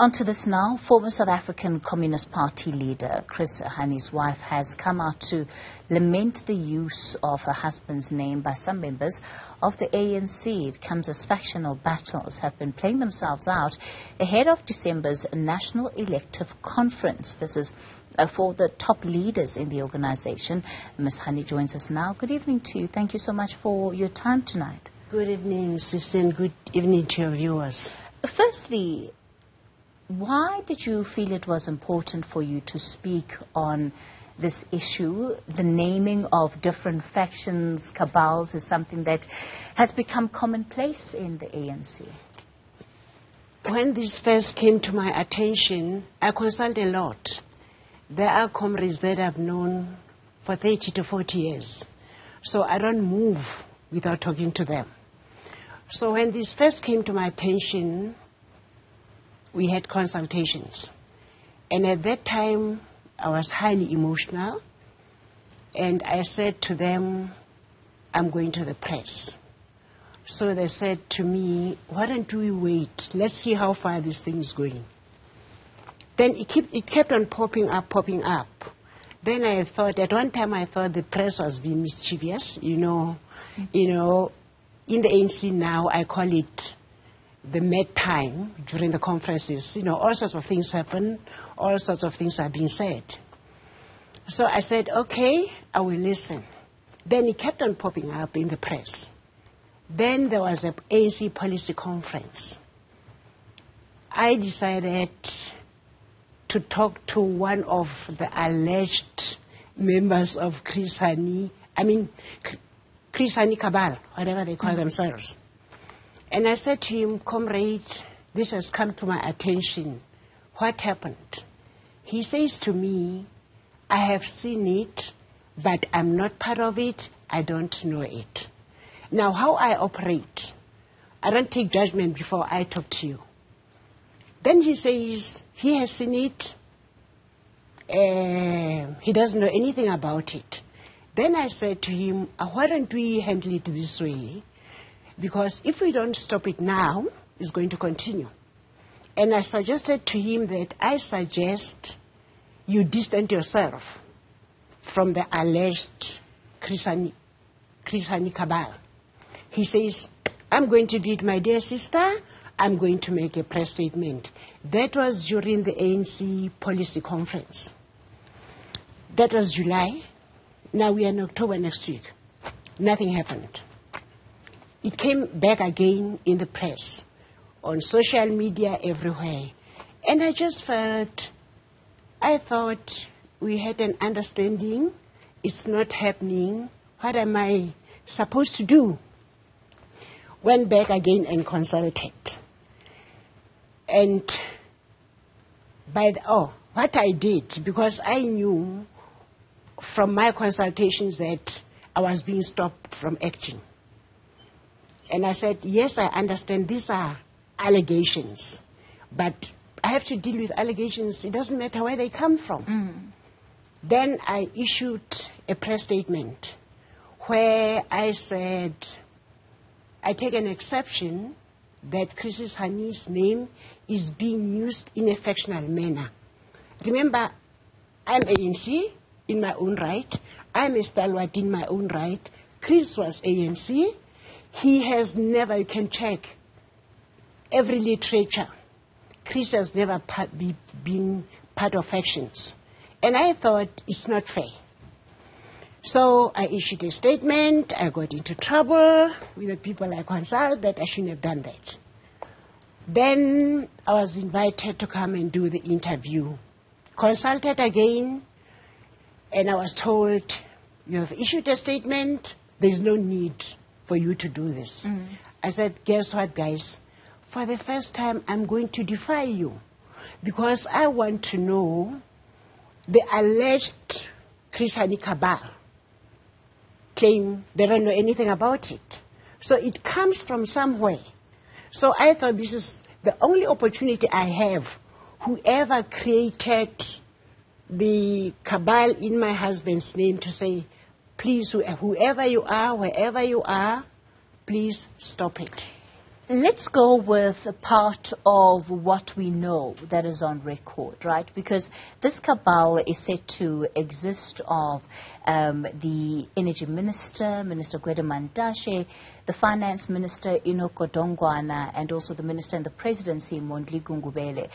On to this now. Former South African Communist Party leader Chris Hani's wife has come out to lament the use of her husband's name by some members of the ANC. It comes as factional battles have been playing themselves out ahead of December's National Elective Conference. This is for the top leaders in the organization. Ms. Hani joins us now. Good evening to you. Thank you so much for your time tonight. Good evening, sister, and good evening to your viewers. Firstly, why did you feel it was important for you to speak on this issue? The naming of different factions, cabals, is something that has become commonplace in the ANC. When this first came to my attention, I consulted a lot. There are comrades that I've known for 30 to 40 years. So I don't move without talking to them. So when this first came to my attention, we had consultations. And at that time, I was highly emotional. And I said to them, I'm going to the press. So they said to me, why don't we wait? Let's see how far this thing is going. Then it kept on popping up. Then I thought, at one time I thought the press was being mischievous. You know, in the ANC now, I call it the mad time during the conferences. All sorts of things happen, all sorts of things are being said. So I said, okay, I will listen. Then it kept on popping up in the press. Then there was an ANC policy conference. I decided to talk to one of the alleged members of Chris Hani, Chris Hani cabal, whatever they call themselves. And I said to him, comrade, this has come to my attention. What happened? He says to me, I have seen it, but I'm not part of it. I don't know it. Now, how I operate, I don't take judgment before I talk to you. Then he says he has seen it. He doesn't know anything about it. Then I said to him, why don't we handle it this way? Because if we don't stop it now, it's going to continue. And I suggested to him that I suggest you distance yourself from the alleged Chris Hani cabal. He says, I'm going to do it, my dear sister. I'm going to make a press statement. That was during the ANC policy conference. That was July. Now we are in October next week. Nothing happened. It came back again in the press, on social media, everywhere. And I just I thought we had an understanding. It's not happening. What am I supposed to do? Went back again and consulted. And what I did, because I knew from my consultations that I was being stopped from acting. And I said, yes, I understand these are allegations, but I have to deal with allegations. It doesn't matter where they come from. Then I issued a press statement where I said, I take an exception that Chris Hani's name is being used in a factional manner. Remember, I'm ANC in my own right. I'm a stalwart in my own right. Chris was ANC. He has never, you can check every literature, Chris has never been part of factions. And I thought it's not fair. So I issued a statement. I got into trouble with the people I consulted that I shouldn't have done that. Then I was invited to come and do the interview. Consulted again, and I was told, you have issued a statement, there's no need for you to do this. I said, guess what, guys? For the first time, I'm going to defy you, because I want to know the alleged Chris Hani cabal claim they don't know anything about it. So it comes from somewhere. So I thought this is the only opportunity I have. Whoever created the cabal in my husband's name to say, please, whoever you are, wherever you are, please stop it. Let's go with part of what we know that is on record, right? Because this cabal is said to exist of the Energy Minister, Minister Gwede Mantashe, the Finance Minister, Inoko Dongwana, and also the Minister in the Presidency, Mondli Gungubele.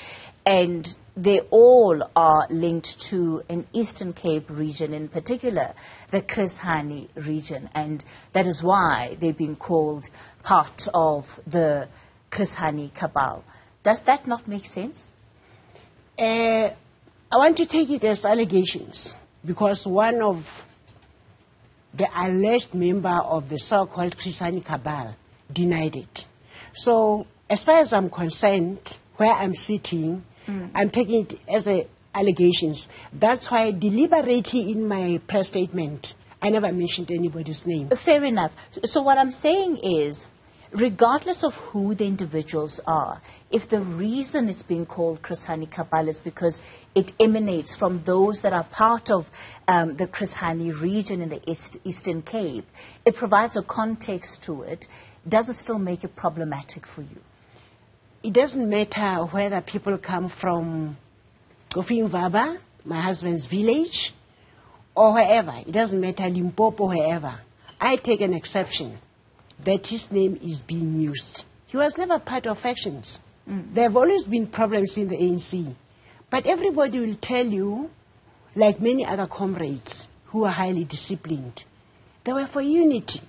And they all are linked to an Eastern Cape region, in particular, the Chris Hani region. And that is why they've been called part of the Chris Hani cabal. Does that not make sense? I want to take it as allegations, because one of the alleged member of the so-called Chris Hani cabal denied it. So, as far as I'm concerned, where I'm sitting, I'm taking it as allegations. That's why deliberately in my press statement, I never mentioned anybody's name. Fair enough. So what I'm saying is, regardless of who the individuals are, if the reason it's being called Chris Hani cabal is because it emanates from those that are part of the Chris Hani region in the Eastern Cape, it provides a context to it. Does it still make it problematic for you? It doesn't matter whether people come from Kofi Mvaba, my husband's village, or wherever. It doesn't matter, Limpopo, wherever. I take an exception that his name is being used. He was never part of factions. There have always been problems in the ANC. But everybody will tell you, like many other comrades who are highly disciplined, they were for unity.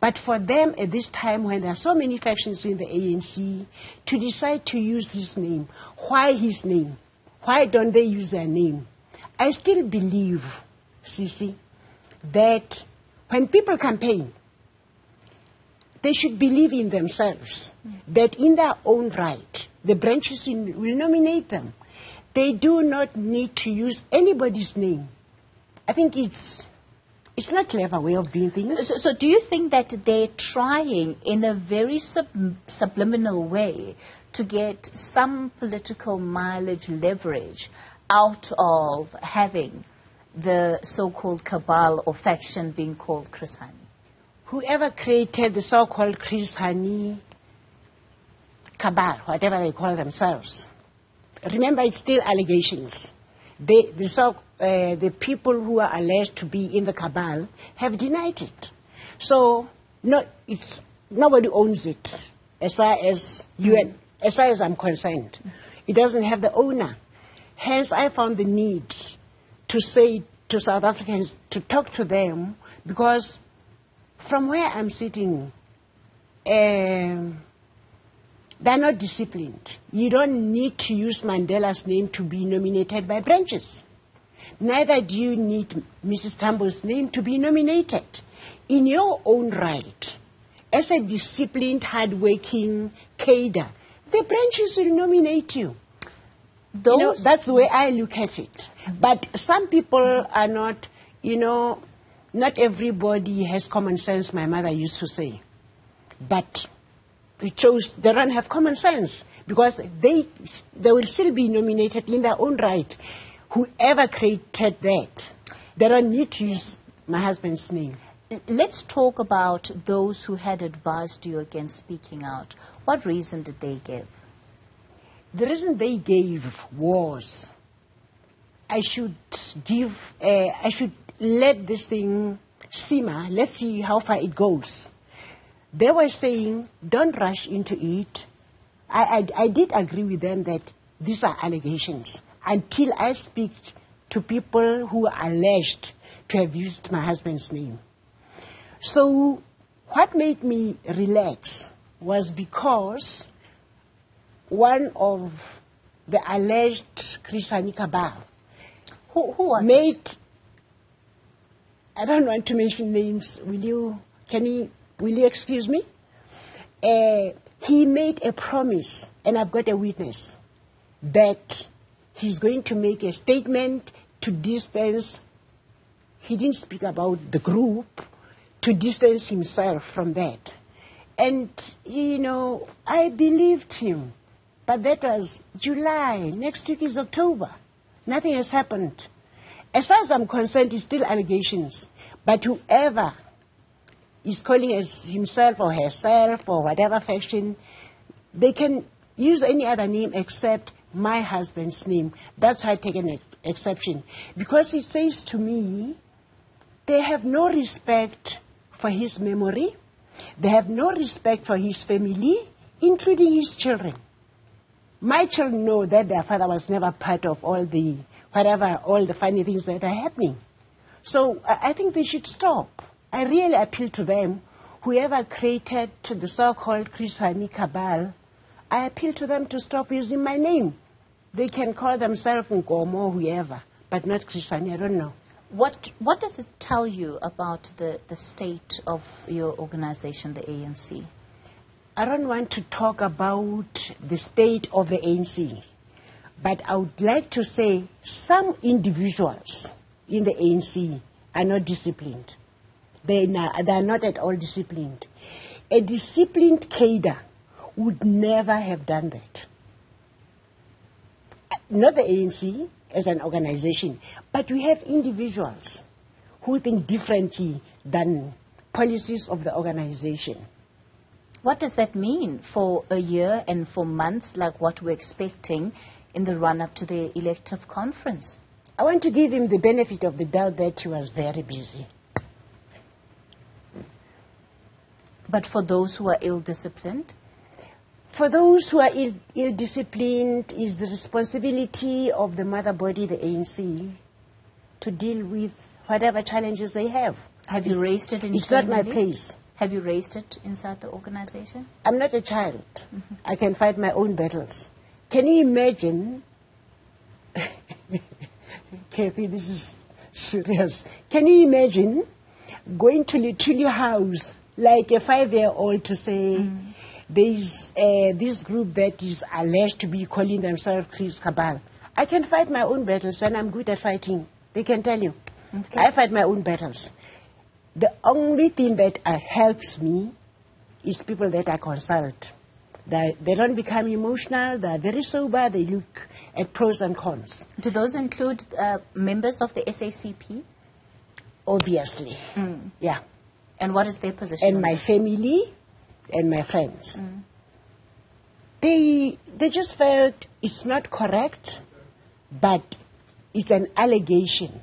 But for them at this time, when there are so many factions in the ANC, to decide to use his name, why his name? Why don't they use their name? I still believe, Sisi, that when people campaign, they should believe in themselves, that in their own right, the branches will nominate them. They do not need to use anybody's name. I think it's not a clever way of doing things. So do you think that they're trying in a very subliminal way to get some political mileage leverage out of having the so-called cabal or faction being called Chris Hani? Whoever created the so-called Chris Hani cabal, whatever they call themselves, remember it's still allegations. The people who are alleged to be in the cabal have denied it. So nobody owns it as far as as far as I'm concerned. It doesn't have the owner. Hence, I found the need to say to South Africans to talk to them, because from where I'm sitting, they're not disciplined. You don't need to use Mandela's name to be nominated by branches. Neither do you need Mrs. Tambo's name to be nominated. In your own right, as a disciplined, hard-working cadre, the branches will nominate you. That's the way I look at it. But some people are not, not everybody has common sense, my mother used to say. But they don't have common sense, because they will still be nominated in their own right. Whoever created that, they don't need to use my husband's name. Let's talk about those who had advised you against speaking out. What reason did they give? The reason they gave was, I should let this thing simmer. Let's see how far it goes. They were saying, don't rush into it. I did agree with them that these are allegations until I speak to people who are alleged to have used my husband's name. So what made me relax was because one of the alleged Chris Hani cabal who was made it? I don't want to mention names. Will you excuse me? He made a promise, and I've got a witness, that he's going to make a statement to distance. He didn't speak about the group, to distance himself from that. And, I believed him. But that was July. Next week is October. Nothing has happened. As far as I'm concerned, it's still allegations. But whoever is calling as himself or herself or whatever faction, They can use any other name except my husband's name. That's why I take an exception. Because it says to me, they have no respect for his memory. They have no respect for his family, including his children. My children know that their father was never part of all the funny things that are happening. So I think they should stop. I really appeal to them. Whoever created the so-called Chris Hani cabal, I appeal to them to stop using my name. They can call themselves Nkomo or whoever, but not Chris Hani. I don't know. What does it tell you about the state of your organization, the ANC? I don't want to talk about the state of the ANC, but I would like to say some individuals in the ANC are not disciplined. They are not at all disciplined. A disciplined cadre would never have done that. Not the ANC as an organization, but we have individuals who think differently than policies of the organization. What does that mean for a year and for months, like what we're expecting in the run-up to the elective conference? I want to give him the benefit of the doubt that he was very busy. But for those who are ill-disciplined? For those who are ill-disciplined, is the responsibility of the mother body, the ANC, to deal with whatever challenges they have. Have you raised it internally? It's not my place. Have you raised it inside the organization? I'm not a child. Mm-hmm. I can fight my own battles. Can you imagine? Kathy, this is serious. Can you imagine going to your house like a 5-year-old to say, there's this group that is alleged to be calling themselves Chris Cabal. I can fight my own battles, and I'm good at fighting. They can tell you. Okay. I fight my own battles. The only thing that helps me is people that I consult. They don't become emotional. They're very sober. They look at pros and cons. Do those include members of the SACP? Obviously. Yeah. And what is their position? And my family and my friends. They just felt it's not correct, but it's an allegation.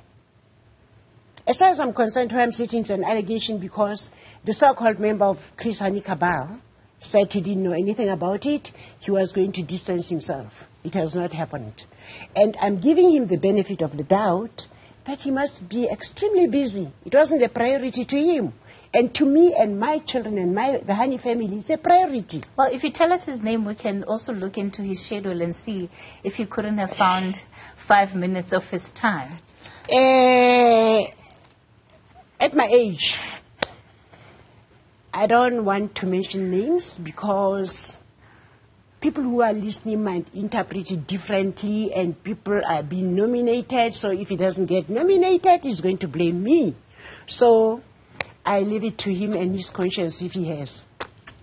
As far as I'm concerned, where I'm sitting, it's an allegation because the so-called member of Chris Hani cabal said he didn't know anything about it. He was going to distance himself. It has not happened. And I'm giving him the benefit of the doubt that he must be extremely busy. It wasn't a priority to him. And to me and my children and the Hani family, it's a priority. Well, if you tell us his name, we can also look into his schedule and see if he couldn't have found 5 minutes of his time. At my age, I don't want to mention names because people who are listening might interpret it differently and people are being nominated. So if he doesn't get nominated, he's going to blame me. So I leave it to him and his conscience if he has.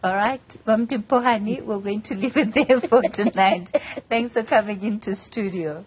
All right. Limpho Hani, we're going to leave it there for tonight. Thanks for coming into studio.